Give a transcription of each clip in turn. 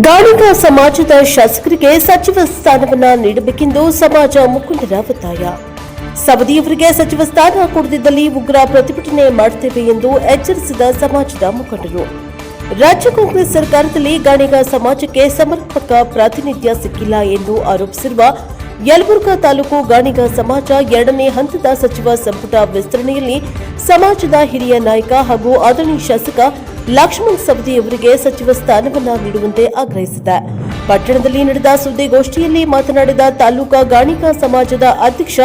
ಗಾಣಿಗ ಸಮಾಜದ ಶಾಸಕರಿಗೆ ಸಚಿವ ಸ್ಥಾನವನ್ನ ನೀಡಬೇಕೆಂದು ಸಮಾಜ ಮುಖಂಡರ ಒತ್ತಾಯ. ಸವದಿಯವರಿಗೆ ಸಚಿವ ಸ್ಥಾನ ಕೊಡದಿದ್ದಲ್ಲಿ ಉಗ್ರ ಪ್ರತಿಭಟನೆ ಮಾಡುತ್ತೇವೆ ಎಂದು ಎಚ್ಚರಿಸಿದ ಸಮಾಜದ ಮುಖಂಡರು. ರಾಜ್ಯ ಕಾಂಗ್ರೆಸ್ ಸರ್ಕಾರದಲ್ಲಿ ಗಾಣಿಗ ಸಮಾಜಕ್ಕೆ ಸಮರ್ಪಕ ಪ್ರಾತಿನಿಧ್ಯ ಸಿಕ್ಕಿಲ್ಲ ಎಂದು ಆರೋಪಿಸಿರುವ ಯಲಬುರ್ಗಾ ತಾಲೂಕು ಗಾಣಿಗ ಸಮಾಜ ಎರಡನೇ ಹಂತದ ಸಚಿವ ಸಂಪುಟ ವಿಸ್ತರಣೆಯಲ್ಲಿ ಸಮಾಜದ ಹಿರಿಯ ನಾಯಕ ಹಾಗೂ ಆದರಣೀಯ ಶಾಸಕ ಲಕ್ಷ್ಮಣ ಸವದಿಯವರಿಗೆ ಸಚಿವ ಸ್ಥಾನವನ್ನ ನೀಡುವಂತೆ ಆಗ್ರಹಿಸಿದೆ. ಪಟ್ಟಣದಲ್ಲಿ ನಡೆದ ಸುದ್ದಿಗೋಷ್ಠಿಯಲ್ಲಿ ಮಾತನಾಡಿದ ತಾಲೂಕಾ ಗಾಣಿಗ ಸಮಾಜದ ಅಧ್ಯಕ್ಷ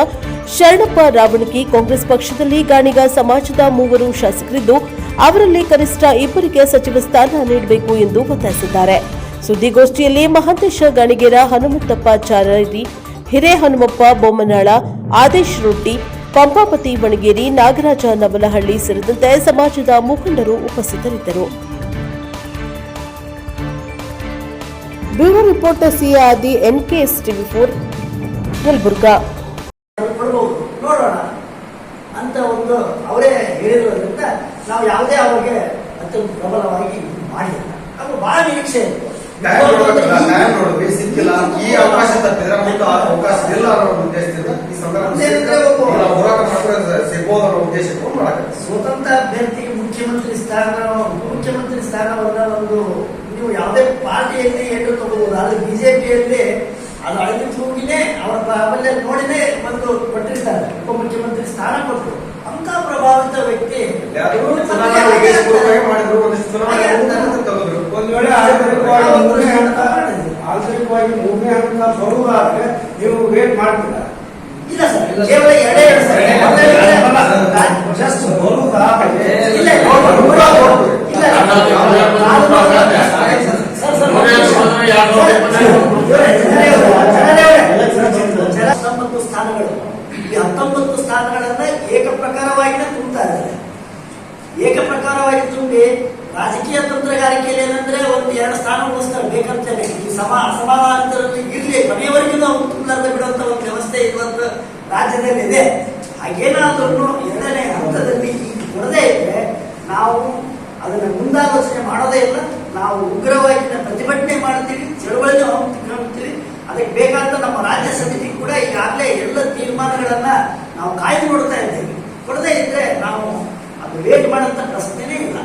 ಶರಣಪ್ಪ ರಾವಣಗಿ, ಕಾಂಗ್ರೆಸ್ ಪಕ್ಷದಲ್ಲಿ ಗಾಣಿಗ ಸಮಾಜದ 3 ಶಾಸಕರಿದ್ದು ಅವರಲ್ಲಿ ಕನಿಷ್ಠ 2 ಸಚಿವ ಸ್ಥಾನ ನೀಡಬೇಕು ಎಂದು ಒತ್ತಾಯಿಸಿದ್ದಾರೆ. ಸುದ್ದಿಗೋಷ್ಠಿಯಲ್ಲಿ ಮಹಾಂತೇಶ ಗಾಣಿಗೇರ, ಹನುಮಂತಪ್ಪ ಚಾರರಿ, ಹಿರೇಹನುಮಪ್ಪ ಬೊಮ್ಮನಾಳ, ಆದೇಶ್ ರೊಟ್ಟಿ, ಪಂಪಾಪತಿ ವಣಗೇರಿ, ನಾಗರಾಜ ನವಲಹಳ್ಳಿ ಸೇರಿದಂತೆ ಸಮಾಜದ ಮುಖಂಡರು ಉಪಸ್ಥಿತರಿದ್ದರು. ಬ್ಯೂರೋ ರಿಪೋರ್ಟರ್ ಸಿಆದಿ, ಎನ್ಕೆಎಸ್ ಟಿವಿ4, ಯಲಬುರ್ಗಾ. ನೋಡೋಣ ಅಂತ ಒಂದು ಅವರೇ ಹೇಳಿರೋದ್ರಿಂದ ನಾವು ಯಾವುದೇ ಅವರಿಗೆ ಅತ್ಯಂತ ಪ್ರಬಲವಾಗಿ ಮಾಡಿಲ್ಲ. ಅದು ಬಹಳ ನಿರೀಕ್ಷೆ ಇದೆ. ಸಿಕ್ಕಿಲ್ಲ, ಈ ಅವಕಾಶ ತಪ್ಪಿದ್ರೆ ಮುಂದೆ ಅವಕಾಶ ಇಲ್ಲ ಅನ್ನೋ ಉದ್ದೇಶದಿಂದ ಈ ಸಂದರ್ಭ ಸಿಗ್ಬೋದು ಅನ್ನೋ ಉದ್ದೇಶಕ್ಕೂ ಮಾಡಕ್ಕೆ ಸ್ವತಂತ್ರ ಅಭ್ಯರ್ಥಿಗೆ ಮುಖ್ಯಮಂತ್ರಿ ಸ್ಥಾನವನ್ನ ಒಂದು ನೀವು ಯಾವುದೇ ಪಾರ್ಟಿಯಲ್ಲಿ ಏನು ತಗೋಬಹುದು. ಆದ್ರೆ ಬಿಜೆಪಿಯಲ್ಲಿ ಅದು ಅಳಿತೂಗಿನೇ ಅವರ ಆಮೇಲೆ ನೋಡಿನೇ ಒಂದು ಕೊಟ್ಟಿರ್ತಾರೆ, ಉಪಮುಖ್ಯಮಂತ್ರಿ ಸ್ಥಾನ ಕೊಟ್ಟರು. ಅಂತ ಪ್ರಭಾವಿತ ವ್ಯಕ್ತಿ ಮಾಡಿದ್ರು. ಒಂದ್ ವೇಳೆ ಆಂತರಿಕವಾಗಿ 3ನೇ ಹಂತ ಬರುವುದಾದ್ರೆ ನೀವು ವೇಟ್ ಮಾಡ್ತೀರಾ? ಇಲ್ಲ ಸರ್, ಕೇವಲ 2 ಸರ್ ಜಸ್ಟ್ ಬರುವುದಾದ್ರೆ ಸ್ಥಾನಗಳು, ಈ 19 ಸ್ಥಾನಗಳನ್ನ ಏಕಪ್ರಕಾರವಾಗಿ ತುಂಬುತ್ತಾ ಇದ್ದಾರೆ. ಏಕಪ್ರಕಾರವಾಗಿ ತುಂಬಿ ರಾಜಕೀಯ ತಂತ್ರಗಾರಿಕೆಯಲ್ಲಿ ಏನಂದ್ರೆ 1-2 ಸ್ಥಾನ ಉಳಿಸ್ತಾರೆ ಬೇಕಂತೇನೆ. ಈ ಅಸಮಾಧಾನದಲ್ಲಿ ಇರಲಿ, ಮನೆಯವರೆಗೂ ನಾವು ತುಂಬಲಾರ್ದೆ ಬಿಡುವಂತ ಒಂದು ವ್ಯವಸ್ಥೆ ಇರುವಂತ ರಾಜ್ಯದಲ್ಲಿ ಇದೆ. ಹಾಗೇನಾದ್ರೂ 2ನೇ ಹಂತದಲ್ಲಿ ಕೊಡದೇ ಇದ್ರೆ ನಾವು ಅದನ್ನ ಮುಂದಾಲೋಚನೆ ಮಾಡೋದೇ ಇಲ್ಲ. ನಾವು ಉಗ್ರವಾಗಿ ಪ್ರತಿಭಟನೆ ಮಾಡ್ತೀವಿ, ಚಳವಳಿಗೆ ಹೋಗ್ತೀವಿ. ಅದಕ್ಕೆ ಬೇಕಾದ ನಮ್ಮ ರಾಜ್ಯ ಸಮಿತಿ ಕೂಡ ಈಗಾಗಲೇ ಎಲ್ಲ ತೀರ್ಮಾನಗಳನ್ನ ನಾವು ಕಾಯ್ದು ನೋಡ್ತಾ ಇದ್ದೇವೆ. ಕೊಡದೇ ಇದ್ರೆ ನಾವು ಅದು ವೇಟ್ ಮಾಡೋಂಥ ಪ್ರಶ್ನೆನೇ ಇಲ್ಲ.